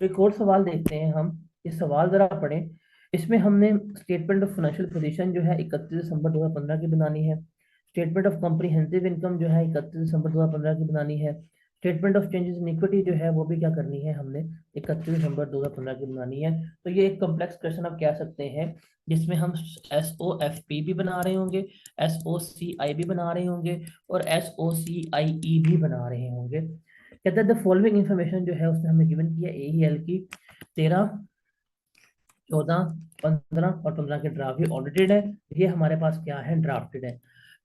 एक और सवाल देखते हैं हम। ये सवाल जरा पढ़ें। इसमें हमने स्टेटमेंट ऑफ फाइनेंशियल पोजीशन जो है 31 दिसंबर 2015 की बनानी है। स्टेटमेंट ऑफ कॉम्प्रिहेंसिव इनकम जो है 31 दिसंबर 2015 की बनानी है। Statement of changes in equity जो है वो भी क्या करनी है हमने, 31 दिसंबर 2015 की बनानी है। तो ये एक कॉम्प्लेक्स क्वेश्चन आप कह सकते हैं, जिसमें हम SOFP भी बना रहे होंगे, SOCI भी बना रहे होंगे, और SOCIE भी बना रहे होंगे। कहते हैं द फॉलोइंग इंफॉर्मेशन जो है उसने हमें गिवन किया AEL की 13, 14, 15 और 15 के ड्राफ्ट ये ऑडिटेड है। ये हमारे पास क्या है, ड्राफ्टेड है।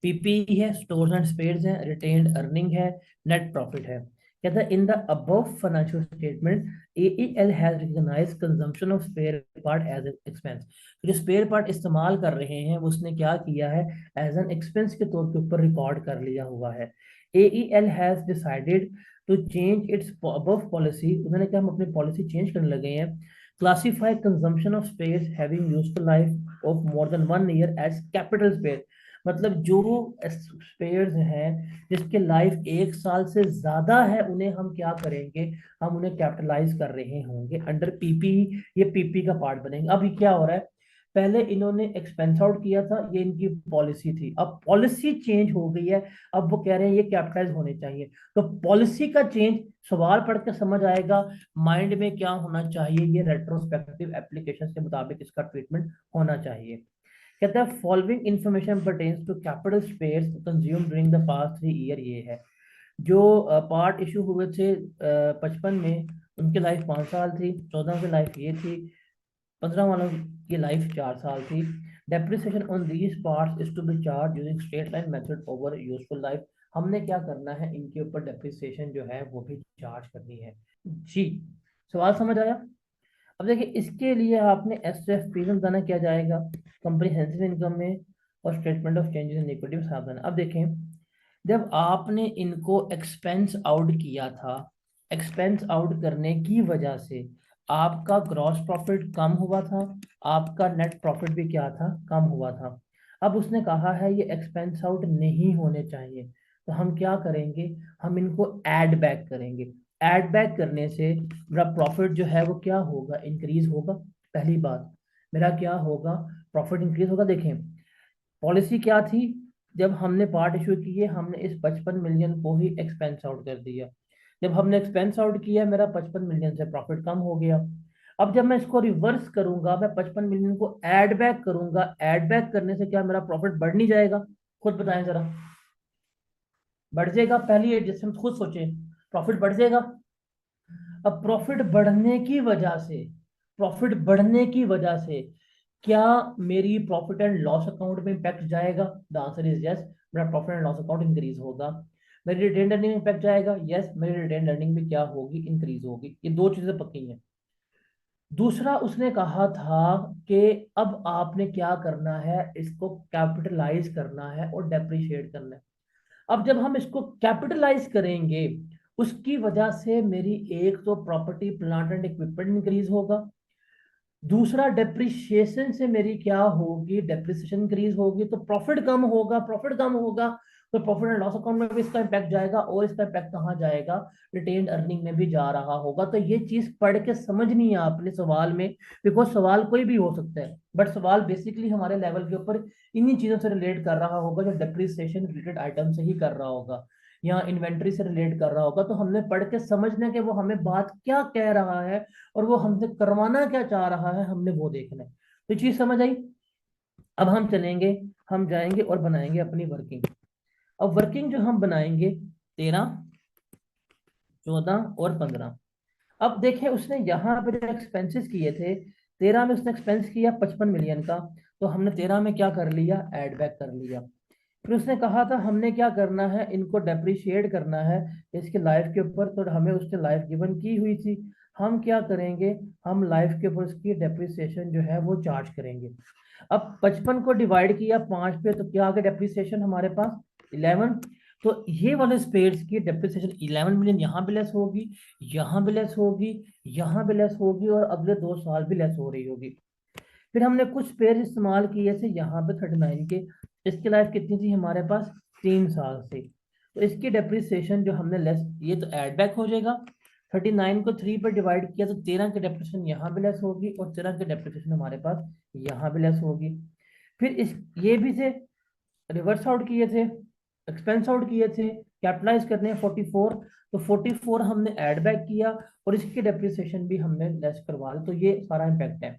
PPE है, स्टोर्स एंड स्पेयर्स है, रिटेन्ड अर्निंग है, नेट प्रॉफिट है। कहता है in the above financial statement AEL has recognized consumption of spare part as expense. जो स्पेयर पार्ट इस्तेमाल कर रहे हैं उसने क्या किया है, एज एन एक्सपेंस के तौर के ऊपर रिकॉर्ड कर लिया हुआ है। AEL has decided to change its above policy. उन्होंने क्या, हम अपनी पॉलिसी चेंज करने लगे हैं। Classify consumption of spaces having useful life of more than 1 year as capital spaces. मतलब जो स्पेयर्स हैं जिसके लाइफ 1 साल से ज्यादा है उन्हें हम क्या करेंगे, हम उन्हें कैपिटलाइज कर रहे होंगे अंडर पीपी। ये पीपी का पार्ट बनेंगे। अब ये क्या हो रहा है, पहले इन्होंने एक्सपेंस आउट किया था, ये इनकी पॉलिसी थी, अब पॉलिसी चेंज हो गई है। अब वो कह रहे हैं ये कैपिटलाइज होने चाहिए। तो पॉलिसी का चेंज, सवाल पढ़ के समझ आएगा माइंड में क्या होना चाहिए, ये रेट्रोस्पेक्टिव एप्लीकेशन के मुताबिक इसका ट्रीटमेंट होना चाहिए। कहता है following information pertains to capital spares consume during the past 3 year. ये है जो पार्ट इशू हुए थे 55 में, उनकी लाइफ 5 साल थी। 14 की लाइफ ये थी। 15 वालों की लाइफ 4 साल थी। Depreciation on these parts is to be charge using straight line method over useful life. हमने क्या करना है, इनके ऊपर डेप्रिसिएशन जो है वो भी चार्ज करनी है। जी, सवाल समझ आया। अब देखिए इसके लिए आपने SOFP में बताना क्या जाएगा, कॉम्प्रिहेंसिव इनकम में, और statement of changes in equity में साथ देना। अब देखें, जब आपने इनको एक्सपेंस आउट किया था, एक्सपेंस आउट करने की वजह से आपका ग्रॉस प्रॉफिट कम हुआ था, आपका नेट प्रॉफिट भी क्या था, कम हुआ था। अब उसने कहा है ये एक्सपेंस आउट नहीं होने चाहिए, तो हम क्या करेंगे, हम इनको ऐड बैक करेंगे। ऐड बैक करने से मेरा प्रॉफिट जो है वो क्या होगा, इंक्रीज होगा। पहली बात, मेरा क्या होगा, प्रॉफिट इंक्रीज होगा। देखें पॉलिसी क्या थी, जब हमने पार्ट इशू किए हमने इस 55 मिलियन को ही एक्सपेंस आउट कर दिया। जब हमने एक्सपेंस आउट किया मेरा 55 मिलियन से प्रॉफिट कम हो गया। अब जब मैं इसको रिवर्स करूंगा, मैं 55 मिलियन को ऐड बैक करूंगा, ऐड बैक करने से क्या मेरा प्रॉफिट बढ़ नहीं जाएगा, खुद बताएं जरा। बढ़ जाएगा, पहली एडजस्ट हम खुद सोचें, प्रॉफिट बढ़ जाएगा। अब प्रॉफिट बढ़ने की वजह से, प्रॉफिट बढ़ने की वजह से क्या मेरी प्रॉफिट एंड लॉस अकाउंट में इम्पैक्ट जाएगा, द आंसर इज यस। मेरा profit and loss account increase होगा। मेरी रिटेन अर्निंग में इम्पैक्ट जाएगा, यस मेरी रिटेन अर्निंग भी क्या होगी, इंक्रीज होगी। ये दो चीजें पक्की हैं। दूसरा उसने कहा था कि अब आपने क्या करना है, इसको कैपिटलाइज करना है और डेप्रिशिएट करना है। अब जब हम इसको कैपिटलाइज करेंगे उसकी वजह से मेरी एक तो property plant and equipment increase होगा, दूसरा डेप्रिसिएशन से मेरी क्या होगी, डेप्रिसिएशन इंक्रीज होगी, तो प्रॉफिट कम होगा, प्रॉफिट कम होगा तो प्रॉफिट एंड लॉस अकाउंट में भी इसका इम्पैक्ट जाएगा, और इसका इम्पैक्ट कहाँ जाएगा, रिटेन अर्निंग में भी जा रहा होगा। तो ये चीज पढ़ के समझनी है आपने सवाल में, बिकॉज सवाल कोई भी हो सकता है, बट सवाल बेसिकली हमारे लेवल के ऊपर इन्हीं चीजों से रिलेट कर रहा होगा, जो डेप्रिसिएशन रिलेटेड आइटम से ही कर रहा होगा या इन्वेंट्री से रिलेट कर रहा होगा। तो हमने पढ़ के समझना कि वो हमें बात क्या कह रहा है और वो हमसे करवाना क्या चाह रहा है, हमने वो देखना है। तो चीज समझ आई। अब हम चलेंगे, हम जाएंगे और बनाएंगे अपनी वर्किंग। अब वर्किंग जो हम बनाएंगे 13, 14 और 15। अब देखें उसने यहाँ पे जो एक्सपेंसेस किए थे, 13 में उसने एक्सपेंस किया 55 मिलियन का, तो हमने 13 में क्या कर लिया, एड बैक कर लिया। फिर उसने कहा था हमने क्या करना है, इनको डेप्रिशिएट करना है इसके लाइफ के ऊपर, तो हमें उसने लाइफ गिवन की हुई थी। हम क्या करेंगे, हम लाइफ के ऊपर उसकी डेप्रिसिएशन जो है वो चार्ज करेंगे। अब 55 को डिवाइड किया 5 पे, तो क्या आ गया डेप्रिसिएशन हमारे पास 11। तो ये वाले स्पेयर्स की डेप्रिसिएशन 11 मिलियन यहाँ भी लेस होगी, यहाँ भी लेस होगी, यहाँ भी लेस होगी, और अगले 2 साल भी लेस हो रही होगी। फिर हमने कुछ स्पेयर इस्तेमाल किए थे यहाँ पे 39 के, इसकी लाइफ कितनी थी हमारे पास, 3 साल से। तो इसकी डेप्रिसिएशन जो हमने लेस, ये तो ऐड बैक हो जाएगा, 39 को 3 पर डिवाइड किया तो 13 की डेप्रिसिएशन यहाँ भी लेस होगी और 13 की डेप्रिसिएशन हमारे पास यहाँ भी लेस होगी। फिर इस ये भी थे रिवर्स आउट किए थे, एक्सपेंस आउट किए थे, कैपिटलाइज करने 44, तो 44 हमने ऐड बैक किया और इसकी डेप्रिसिएशन भी हमने लेस करवा दी, तो ये सारा इम्पैक्ट है।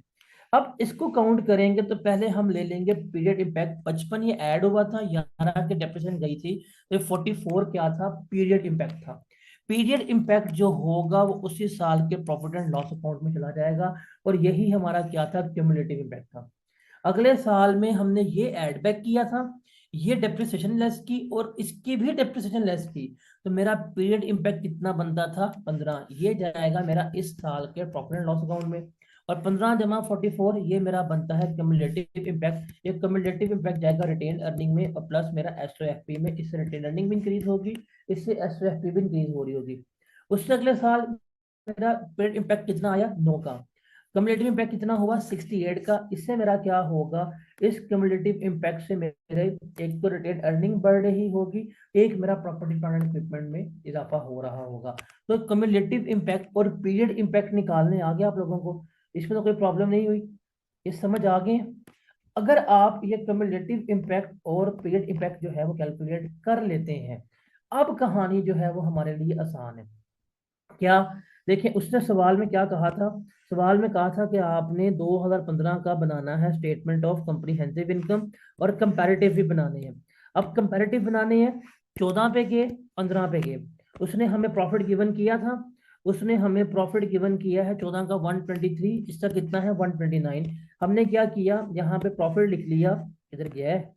अब इसको काउंट करेंगे तो पहले हम ले लेंगे पीरियड इम्पैक्ट। 55 ये ऐड हुआ था, यहाँ के डेप्रिसिएशन गई थी, तो 44 क्या था, पीरियड इम्पैक्ट था। पीरियड इम्पैक्ट जो होगा वो उसी साल के प्रॉफिट एंड लॉस अकाउंट में चला जाएगा, और यही हमारा क्या था, क्यूमुलेटिव इम्पैक्ट था। अगले साल में हमने ये ऐड बैक किया था, ये डेप्रिसिएशन लेस की और इसकी भी डेप्रिसिएशन लेस की, तो मेरा पीरियड इम्पैक्ट कितना बनता था, 15। ये जाएगा मेरा इस साल के प्रॉफिट एंड लॉस अकाउंट में, और 15 जमा 44 ये मेरा बनता है क्यूमुलेटिव इम्पैक्ट। ये क्यूमुलेटिव इम्पैक्ट जाएगा रिटेन अर्निंग में, और प्लस मेरा एसओएफपी में, इससे रिटेन अर्निंग भी इंक्रीज होगी, इससे एसओएफपी भी इंक्रीज हो रही होगी। उससे अगले साल मेरा पीरियड इम्पैक्ट कितना आया, 9 का। कम्युलेटिव इम्पैक्ट कितना हुआ, 68 का। इससे मेरा क्या होगा, इस कम्युलेटिव इम्पैक्ट से मेरे एक तो रिटेन अर्निंग बढ़ रही होगी, एक मेरा प्रॉपर्टी प्लांट एंड इक्विपमेंट में इजाफा हो रहा होगा। तो कम्युलेटिव इम्पैक्ट और पीरियड इम्पैक्ट निकालने आ गया आप लोगों को, इसमें तो कोई प्रॉब्लम नहीं हुई, ये समझ आ गए। अगर आप ये कम्युलेटिव इम्पैक्ट और पीरियड इम्पैक्ट जो है वो कैलकुलेट कर लेते हैं, अब कहानी जो है वो हमारे लिए आसान है। क्या, देखिए उसने सवाल में क्या कहा था, सवाल में कहा था कि आपने 2015 का बनाना है स्टेटमेंट ऑफ कॉम्प्रिहेंसिव इनकम, और कंपैरेटिव भी बनाने हैं। अब कंपैरेटिव बनाने हैं, 14 पे गए, 15 पे गए, उसने हमें प्रॉफिट गिवन किया था, उसने हमें प्रॉफिट गिवन किया है 14 का 123, इसका कितना है 129। हमने क्या किया, यहाँ पे प्रॉफिट लिख लिया, इधर गया है,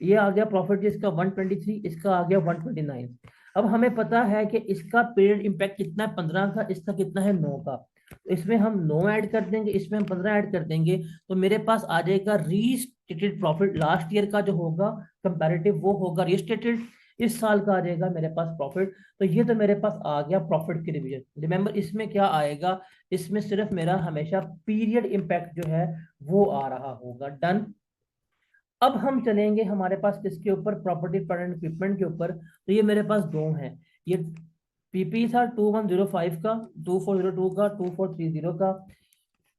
ये आ गया प्रॉफिट जिसका 123, इसका आ गया 129। अब हमें पता है कि इसका पीरियड इम्पैक्ट कितना है, 15 का, इसका कितना है 9 का, तो इसमें हम 9 ऐड कर देंगे, इसमें हम 15 ऐड कर देंगे, तो मेरे पास आ जाएगा रीस्टेटेड प्रॉफिट। लास्ट ईयर का जो होगा कंपैरेटिव वो होगा रीस्टेटेड, इस साल का आ जाएगा मेरे पास प्रॉफिट। तो ये तो मेरे पास आ गया प्रॉफिट की रिवीजन। रिमेंबर इसमें क्या आएगा, इसमें सिर्फ मेरा हमेशा पीरियड इम्पैक्ट जो है वो आ रहा होगा। डन। अब हम चलेंगे हमारे पास किसके ऊपर, प्रॉपर्टी प्लांट एंड इक्विपमेंट के ऊपर। तो ये मेरे पास दो हैं, ये पीपी था 2105 का, 2402 का, 2430 का,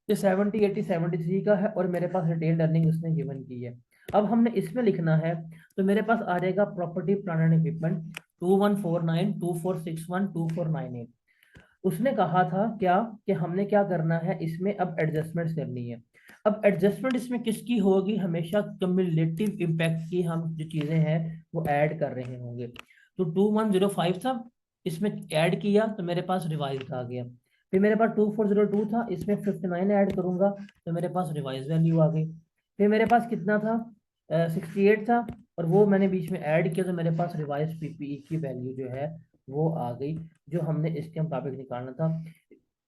ये 70 80 73 का है, और मेरे पास रिटेन अर्निंग उसने गिवन की है। अब हमने इसमें लिखना है, तो मेरे पास आ जाएगा प्रॉपर्टी प्लांट एंड इक्विपमेंट 2149 2461 2498। उसने कहा था क्या, कि हमने क्या करना है इसमें, अब एडजस्टमेंट्स करनी है। अब एडजस्टमेंट इसमें किसकी होगी, हमेशा कम्युलेटिव इम्पैक्ट की हम जो चीजें हैं वो ऐड कर रहे होंगे। तो 2105 था, इसमें ऐड किया तो मेरे पास रिवाइज आ गया। फिर मेरे पास 2402 था, इसमें 59 ऐड करूंगा तो मेरे पास रिवाइज वैल्यू आ गई। फिर मेरे पास कितना था, 68 था, और वो मैंने बीच में ऐड किया तो मेरे पास रिवाइज पीपीई की वैल्यू जो है वो आ गई, जो हमने इसके मुताबिक निकालना था।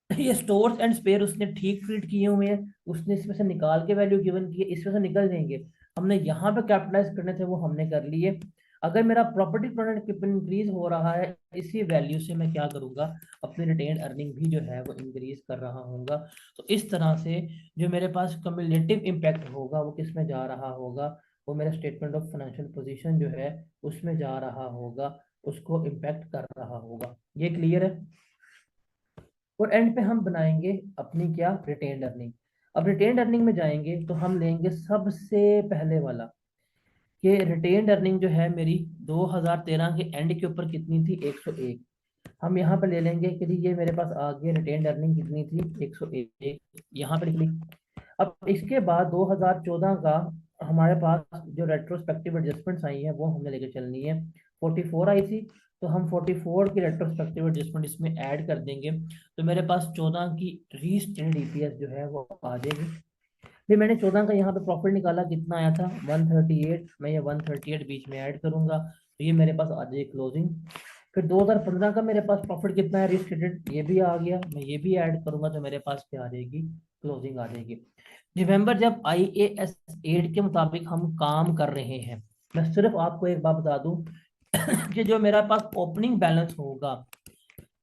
ये स्टोर्स एंड स्पेयर उसने ठीक ट्रीट किए हुए हैं, उसने इसमें से निकाल के वैल्यू गिवन की है, इसमें से निकल जाएंगे। हमने यहाँ पे कैपिटलाइज करने थे वो हमने कर लिए। अगर मेरा प्रॉपर्टी प्लांट इक्विपमेंट इंक्रीज हो रहा है, इसी वैल्यू से मैं क्या करूंगा, अपनी रिटेन अर्निंग भी जो है वो इंक्रीज कर रहा होगा। तो इस तरह से जो मेरे पास कम्युलेटिव इम्पैक्ट होगा वो किस में जा रहा होगा, वो मेरा स्टेटमेंट ऑफ फाइनेंशियल पोजीशन जो है उसमें जा रहा होगा, उसको इम्पैक्ट कर रहा होगा। ये क्लियर है। और एंड पे हम बनाएंगे अपनी क्या, रिटेन अर्निंग। अब रिटेन अर्निंग में जाएंगे तो हम लेंगे सबसे पहले वाला, कि रिटेन अर्निंग जो है मेरी 2013 के एंड के ऊपर कितनी थी, 101। हम यहाँ पे ले लेंगे कि जी ये मेरे पास आ गई रिटेन अर्निंग कितनी थी, 101, यहाँ पे लिख ली। अब इसके बाद 2014 का हमारे पास जो रेट्रोस्पेक्टिव एडजस्टमेंट्स आई हैं वो हमने लेके चलनी है। 44 आई थी, तो हम 44 की रेट्रोस्पेक्टिव एडजस्टमेंट इसमें ऐड कर देंगे, तो मेरे पास 14 की रीस्टेटेड ईपीएस जो है वो आ जाएगी। फिर मैंने 14 का यहाँ पे प्रॉफिट निकाला, कितना आया था 138, मैं ये 138 बीच में ऐड करूंगा, तो ये मेरे पास आ जाएगी क्लोजिंग। फिर 2015 का मेरे पास प्रॉफिट कितना है रीस्टेटेड, ये भी आ गया, मैं ये भी ऐड करूंगा तो मेरे पास क्या आ जाएगी, क्लोजिंग आ जाएगी। रिमेंबर जब IAS 8 के मुताबिक हम काम कर रहे हैं, मैं सिर्फ आपको एक बात बता दूं कि जो मेरा पास ओपनिंग बैलेंस होगा,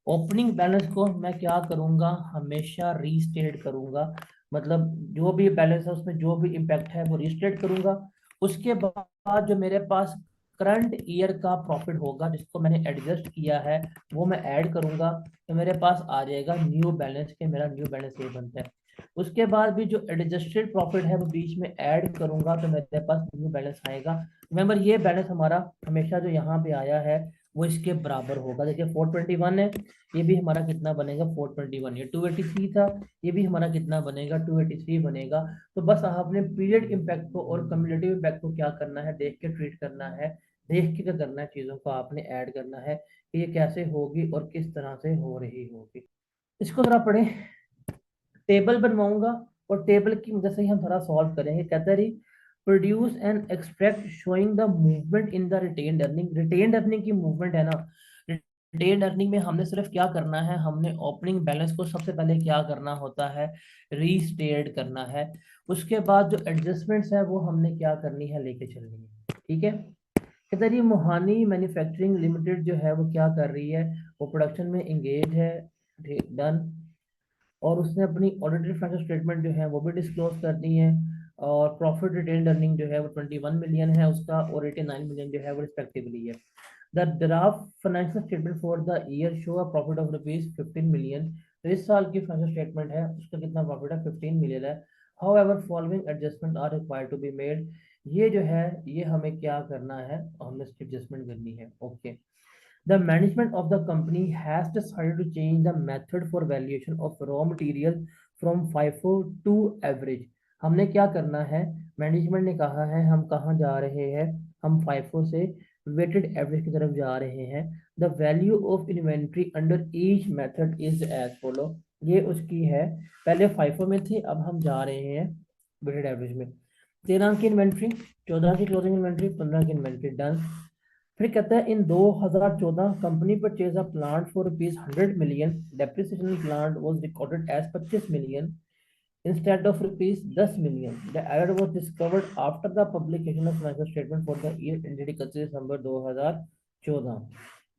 ओपनिंग बैलेंस को मैं क्या करूंगा, हमेशा रीस्टेट करूंगा। मतलब जो भी बैलेंस है उसमें जो भी इम्पैक्ट है वो रीस्टेट करूंगा। उसके बाद जो मेरे पास करंट ईयर का प्रॉफिट होगा जिसको मैंने एडजस्ट किया है वो मैं ऐड करूंगा, तो मेरे पास आ जाएगा न्यू बैलेंस के, मेरा न्यू बैलेंस ये बनता है। उसके बाद भी जो एडजस्टेड प्रॉफिट है वो बीच में ऐड करूंगा तो मेरे पास न्यू बैलेंस आएगा। रिमेंबर ये बैलेंस हमारा हमेशा जो यहाँ पे आया है वो इसके बराबर होगा। देखिए 421 है, ये भी हमारा कितना बनेगा 421। ये 283 था, ये भी हमारा कितना बनेगा 283 बनेगा। तो बस आपने पीरियड इम्पैक्ट को और कम्युलेटिव इम्पैक्ट को क्या करना है, देख के ट्रीट करना है, देख के क्या करना है, चीज़ों को आपने ऐड करना है कि ये कैसे होगी और किस तरह से हो रही होगी। इसको जरा पढ़ें, टेबल बनवाऊंगा और टेबल की मदद से ही हम थोड़ा सॉल्व करेंगे। कहता है produce and extract showing the movement in the retained earning. Retained earning की मूवमेंट है ना, रिटेन्ड अर्निंग में हमने सिर्फ क्या करना है, हमने ओपनिंग बैलेंस को सबसे पहले क्या करना होता है, रीस्टेट करना है। उसके बाद जो एडजस्टमेंट्स है वो हमने क्या करनी है, लेके चलनी है। ठीक है, कहता है मोहानी मैन्युफैक्चरिंग लिमिटेड जो है वो क्या कर रही है, वो प्रोडक्शन में इंगेज है, डन। और उसने अपनी ऑडिटेड फाइनेंशियल स्टेटमेंट जो है वो भी डिस्क्लोज करनी है। और प्रॉफिट रिटेन्ड अर्निंग जो है वो 21 मिलियन है उसका, और 89 मिलियन जो है वो रिस्पेक्टिवली है। The draft financial statement for the year show a profit of rupees 15 million. तो इस साल की फाइनेंशियल स्टेटमेंट है उसका कितना प्रॉफिट है, 15 मिलियन है। However following adjustment are required to be made. ये जो है ये हमें क्या करना है, हमें इसकी एडजस्टमेंट करनी है। Okay, the management of the company has decided to change the method for valuation of raw material from FIFO to average। हमने क्या करना है, मैनेजमेंट ने कहा है हम कहाँ जा रहे हैं, हम FIFO से वेटेड एवरेज की तरफ जा रहे हैं। The value of inventory under each method is as follow. ये उसकी है, पहले FIFO में थी, अब हम जा रहे हैं वेटेड एवरेज में। 13 की इन्वेंट्री, 14 की क्लोजिंग इन्वेंट्री, 15 की इन्वेंट्री, डन। फिर कहता है in 2014 company purchase a plant for ₹100 million, depreciation plant was recorded as 25 million instead of ₹10 million. The error was discovered after the publication of financial statement for the year ended 31 December 2014।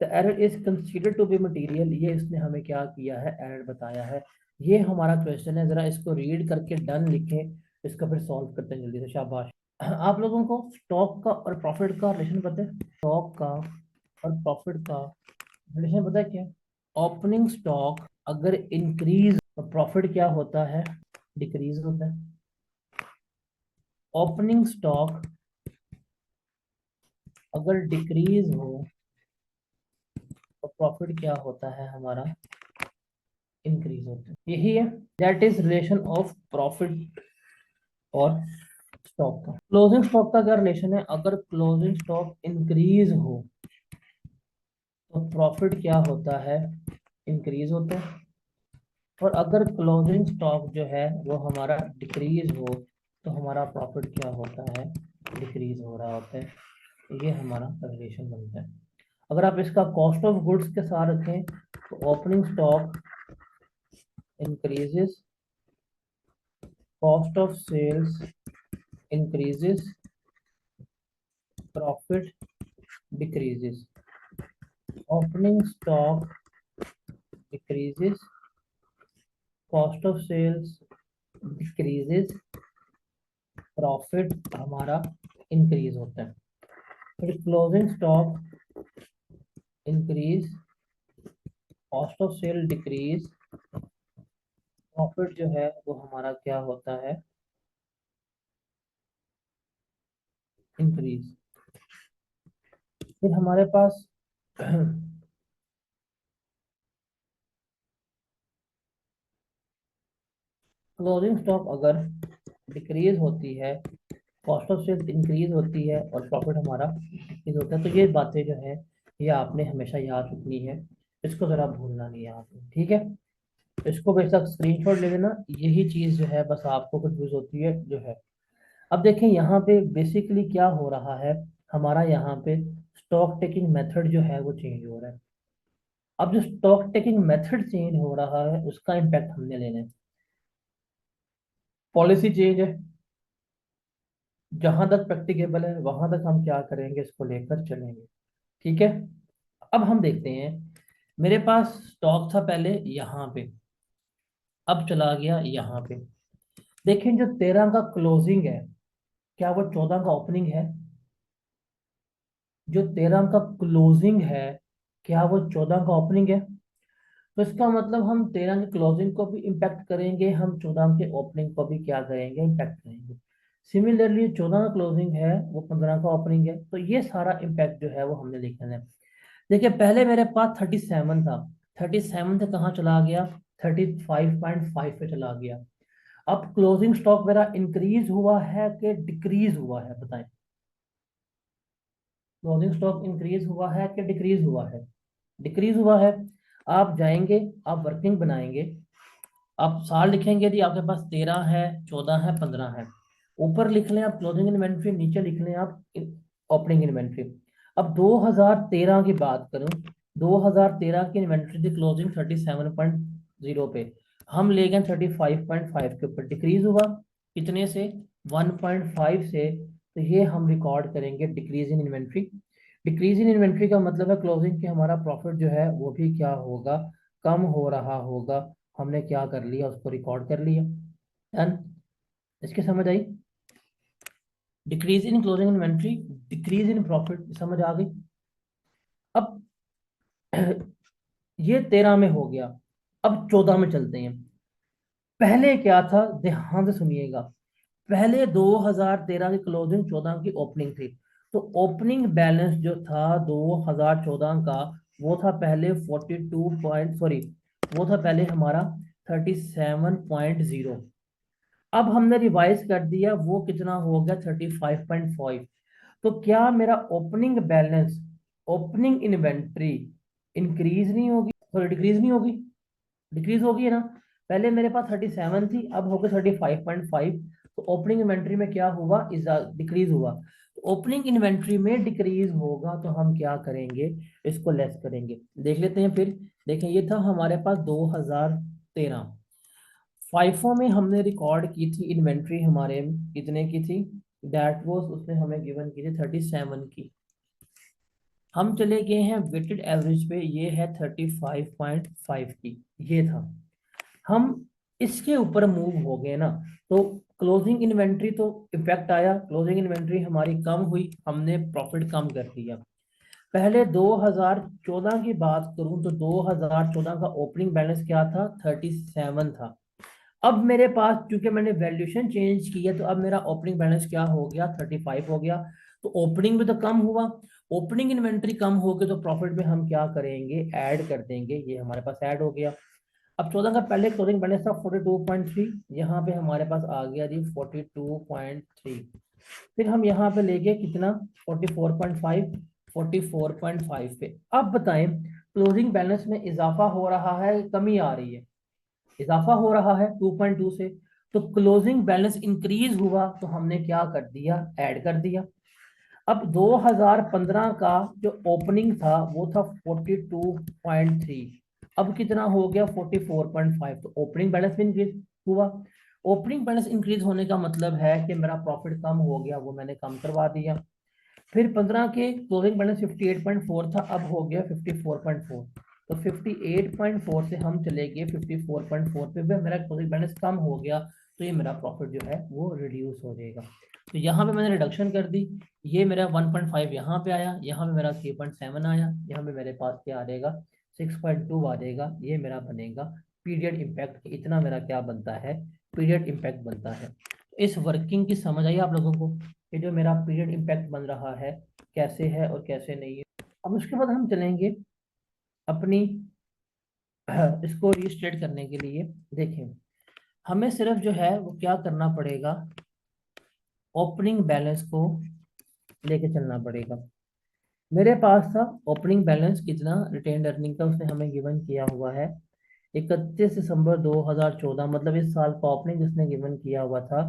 The error is considered to be material. ये इसने हमें क्या किया है, error बताया है। ये हमारा क्वेश्चन है, जरा इसको रीड करके डन लिखें, इसको फिर सॉल्व करते हैं जल्दी से, शाबाश। आप लोगों को स्टॉक का और प्रॉफिट का रिलेशन पता है, स्टॉक का और प्रॉफिट का रिलेशन पता है क्या? ओपनिंग स्टॉक अगर इंक्रीज तो प्रॉफिट क्या होता है, डिक्रीज होता है। ओपनिंग स्टॉक अगर डिक्रीज हो तो प्रॉफिट क्या होता है हमारा, इंक्रीज होता है। यही है, that is relation of profit और स्टॉक का। क्लोजिंग स्टॉक का क्या रिलेशन है, अगर क्लोजिंग स्टॉक इंक्रीज हो तो प्रॉफिट क्या होता है, इंक्रीज होता है। और अगर क्लोजिंग स्टॉक जो है वो हमारा डिक्रीज हो तो हमारा प्रॉफिट क्या होता है, डिक्रीज हो रहा होता है। ये हमारा रिलेशन बनता है। अगर आप इसका कॉस्ट ऑफ गुड्स के साथ रखें तो opening stock increases, cost of sales increases, profit decreases. Opening stock decreases, cost of sales decreases, profit हमारा इंक्रीज होता है। फिर closing stock increase, cost of sale decrease, profit जो है वो हमारा क्या होता है, इंक्रीज। फिर हमारे पास क्लोजिंग स्टॉक अगर डिक्रीज होती है, कॉस्ट ऑफ सेल इंक्रीज होती है और प्रॉफिट हमारा डिक्रीज होता है, तो ये बातें जो है ये आपने हमेशा याद रखनी है, इसको जरा भूलना नहीं है आपने। ठीक है, इसको बेशक स्क्रीनशॉट ले लेना, यही चीज जो है बस आपको कंफ्यूज होती है जो है। अब देखें यहाँ पे बेसिकली क्या हो रहा है, हमारा यहाँ पे स्टॉक टेकिंग मेथड जो है वो चेंज हो रहा है। अब जो स्टॉक टेकिंग मेथड चेंज हो रहा है उसका इम्पैक्ट हमने लेना है। पॉलिसी चेंज है, जहां तक प्रैक्टिकेबल है वहां तक हम क्या करेंगे, इसको लेकर चलेंगे। ठीक है, अब हम देखते हैं, मेरे पास स्टॉक था पहले यहाँ पे, अब चला गया यहाँ पे। देखें जो 13 का क्लोजिंग है क्या वो 14 का ओपनिंग है? जो 13 का क्लोजिंग है क्या वो 14 का ओपनिंग है? तो इसका मतलब हम 13 के क्लोजिंग को भी इम्पैक्ट करेंगे, हम 14 के ओपनिंग को भी क्या करेंगे, इम्पैक्ट करेंगे। सिमिलरली 14 का क्लोजिंग है वो 15 का ओपनिंग है, तो ये सारा इम्पैक्ट जो है वो हमने लिखना है। देखिए पहले मेरे पास 37 था, 37 से कहाँ चला गया, 35.5 पे चला गया। अब क्लोजिंग स्टॉक मेरा इंक्रीज हुआ है कि डिक्रीज हुआ है, बताएं। क्लोजिंग स्टॉक इंक्रीज हुआ है कि डिक्रीज हुआ है? डिक्रीज हुआ है। आप जाएंगे, आप वर्किंग बनाएंगे, आप साल लिखेंगे यदि आपके पास 13 है, 14 है, 15 है, ऊपर लिख लें आप क्लोजिंग इन्वेंट्री, नीचे लिख लें आप ओपनिंग इन्वेंट्री। अब 2013 की बात करूं, 2013 की इन्वेंट्री थी क्लोजिंग 37.0 पे, हम ले गए 35.5 के ऊपर, डिक्रीज हुआ कितने से, 1.5 से। तो ये हम रिकॉर्ड करेंगे decrease in inventory. Decrease in inventory का मतलब है क्लोजिंग के हमारा प्रॉफिट जो है वो भी क्या होगा, कम हो रहा होगा। हमने क्या कर लिया, उसको रिकॉर्ड कर लिया। डन। इसकी समझ आई? Decrease in closing inventory, decrease in profit, समझ आ गई? अब ये 13 में हो गया। अब 14 में चलते हैं। पहले क्या था, ध्यान से सुनिएगा। पहले 2013 की क्लोजिंग, 14 की ओपनिंग थी। तो ओपनिंग बैलेंस जो था 2014 का, वो था पहले 42 पॉइंट, सॉरी, वो था पहले हमारा 37.0। अब हमने रिवाइज कर दिया, वो कितना हो गया, 35.5। तो क्या मेरा opening balance, opening inventory increase नहीं होगी, सॉरी डिक्रीज नहीं होगी? डिक्रीज होगी है ना। पहले मेरे पास 37 थी, अब हो गई 35.5। तो ओपनिंग इन्वेंट्री में क्या हुआ, इज डिक्रीज हुआ। तो ओपनिंग इन्वेंट्री में डिक्रीज होगा तो हम क्या करेंगे, इसको लेस करेंगे। देख लेते हैं फिर। देखें ये था हमारे पास 2013। फाइफो में हमने रिकॉर्ड की थी इन्वेंट्री, हमारे कितने की थी, दैट वाज, उसने हमें गिवन की थी 37 की। हम चले गए हैं वेटेड एवरेज पे, ये है 35.5 की, ये था। हम इसके ऊपर मूव हो गए ना, तो क्लोजिंग इन्वेंट्री तो इफेक्ट आया, क्लोजिंग इन्वेंट्री हमारी कम हुई, हमने प्रॉफिट कम कर दिया। पहले 2014 की बात करूं तो 2014 का ओपनिंग बैलेंस क्या था, 37 था। अब मेरे पास क्योंकि मैंने वैल्यूएशन चेंज की है, तो अब मेरा ओपनिंग बैलेंस क्या हो गया, 35 हो गया। तो ओपनिंग भी तो कम हुआ, ओपनिंग इन्वेंट्री कम हो गई, तो प्रॉफिट में हम क्या करेंगे, ऐड कर देंगे, ये हमारे पास ऐड हो गया। अब 14 का पहले क्लोजिंग बैलेंस था 42.3, यहाँ पे हमारे पास आ गया जी 42.3। फिर हम यहाँ पे ले गए कितना, 44.5, 44.5 पे। अब बताएं क्लोजिंग बैलेंस में इजाफा हो रहा है, कमी आ रही है? इजाफा हो रहा है 2.2 से। तो क्लोजिंग बैलेंस इंक्रीज हुआ तो हमने क्या कर दिया, ऐड कर दिया। अब 2015 का जो ओपनिंग था वो था 42.3, अब कितना हो गया 44.5, तो ओपनिंग बैलेंस भी इंक्रीज हुआ। ओपनिंग बैलेंस इंक्रीज होने का मतलब है कि मेरा प्रॉफिट कम हो गया, वो मैंने कम करवा दिया। फिर 15 के क्लोजिंग बैलेंस 58.4 था, अब हो गया 54.4। तो 58.4 से हम चले गए 54.4 पे, भी मेरा क्लोजिंग बैलेंस कम हो गया, तो ये मेरा प्रॉफिट जो है वो रिड्यूस हो जाएगा। तो यहाँ पे मैंने रिडक्शन कर दी, ये मेरा 1.5 यहाँ पे आया, यहाँ पे मेरा 3.7 आया, यहाँ पे मेरे पास क्या आ जाएगा, 6.2 आ जाएगा। ये मेरा बनेगा पीरियड इम्पैक्ट, इतना मेरा क्या बनता है, पीरियड इम्पैक्ट बनता है। इस वर्किंग की समझ आई आप लोगों को, कि जो मेरा पीरियड इम्पैक्ट बन रहा है कैसे है और कैसे नहीं है। अब उसके बाद हम चलेंगे अपनी इसको रीस्टेट करने के लिए। देखें हमें सिर्फ जो है वो क्या करना पड़ेगा, ओपनिंग बैलेंस को लेके चलना पड़ेगा। मेरे पास था ओपनिंग बैलेंस कितना, रिटेन्ड अर्निंग का उसने हमें गिवन किया हुआ है 31 दिसंबर 2014, मतलब इस साल का ओपनिंग जिसने गिवन किया हुआ था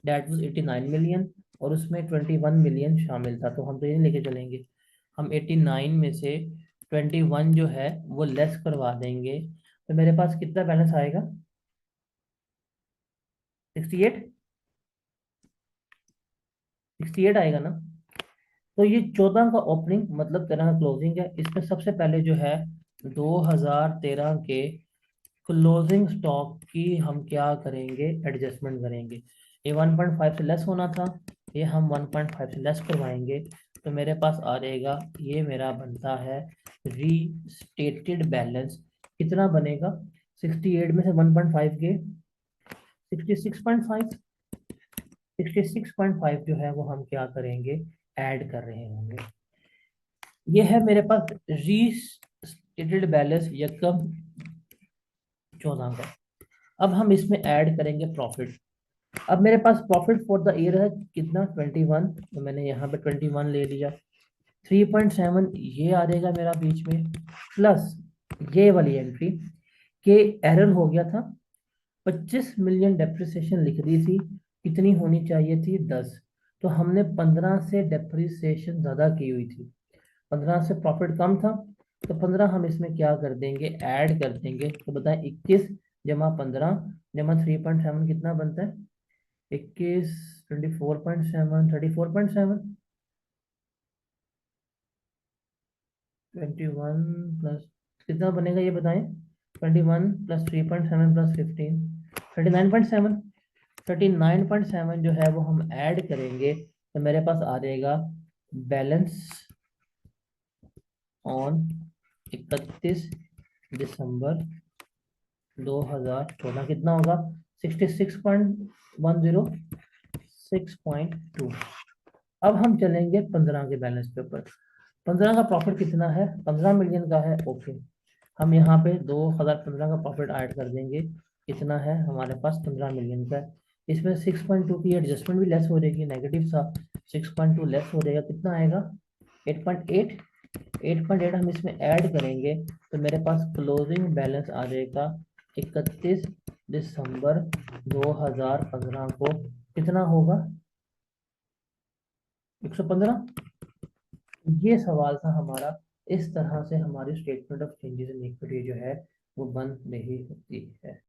डेट वाज 89 मिलियन, और उसमें 21 मिलियन शामिल था। तो हम तो ये नहीं लेके चलेंगे, हम 89 में से 21 जो है वो लेस करवा देंगे, तो मेरे पास कितना बैलेंस आएगा, 68, 68 आएगा ना। तो ये 14 का ओपनिंग मतलब 13 का क्लोजिंग है, इसमें सबसे पहले जो है 2013 के क्लोजिंग स्टॉक की हम क्या करेंगे, एडजस्टमेंट करेंगे। ये 1.5 से लेस होना था, ये हम 1.5 से लेस करवाएंगे, तो मेरे पास आ जाएगा, ये मेरा बनता है रीस्टेटेड बैलेंस। कितना बनेगा? 68 में से 1.5 के 66.5। 66.5 जो है वो हम क्या करेंगे, ऐड कर रहे होंगे। ये है मेरे पास रीस्टेटेड बैलेंस यकम 14 का। अब हम इसमें ऐड करेंगे प्रॉफिट। अब मेरे पास प्रॉफिट फॉर द ईयर है कितना, 21, तो मैंने यहाँ पे 21 ले लिया। 3.7 ये आ जाएगा मेरा बीच में, प्लस ये वाली एंट्री के एरर हो गया था। 25 मिलियन डेप्रिसिएशन लिख दी थी, कितनी होनी चाहिए थी, 10। तो हमने 15 से डेप्रिसिएशन ज़्यादा की हुई थी, 15 से प्रॉफिट कम था, तो 15 हम इसमें क्या कर देंगे, ऐड कर देंगे। तो बताएं, 21 जमा 15 जमा 3.7 कितना बनता है, 21, 24.7, 34.7, 21 प्लस कितना बनेगा ये बताएं, 21 प्लस 3.7 प्लस 15, 39.7। 39.7 जो है वो हम ऐड करेंगे, तो मेरे पास आ जाएगा बैलेंस ऑन 31 दिसंबर 2014 कितना होगा, 66.10, 6.2। अब हम चलेंगे 15 के बैलेंस पे ऊपर। 15 का प्रॉफिट कितना है, 15 मिलियन का है, ओके। हम यहाँ पे 2015 का प्रॉफिट ऐड कर देंगे, कितना है हमारे पास, 15 मिलियन का है। इसमें 6.2 की एडजस्टमेंट भी लेस हो जाएगी, नेगेटिव था, 6.2 लेस हो जाएगा, कितना आएगा, 8.8। 8.8 हम इसमें ऐड करेंगे, तो मेरे पास क्लोजिंग बैलेंस आ जाएगा 31 दिसंबर 2015 को, कितना होगा, 115। ये सवाल था हमारा। इस तरह से हमारी statement of changes in equity जो है वो बन रही होती है।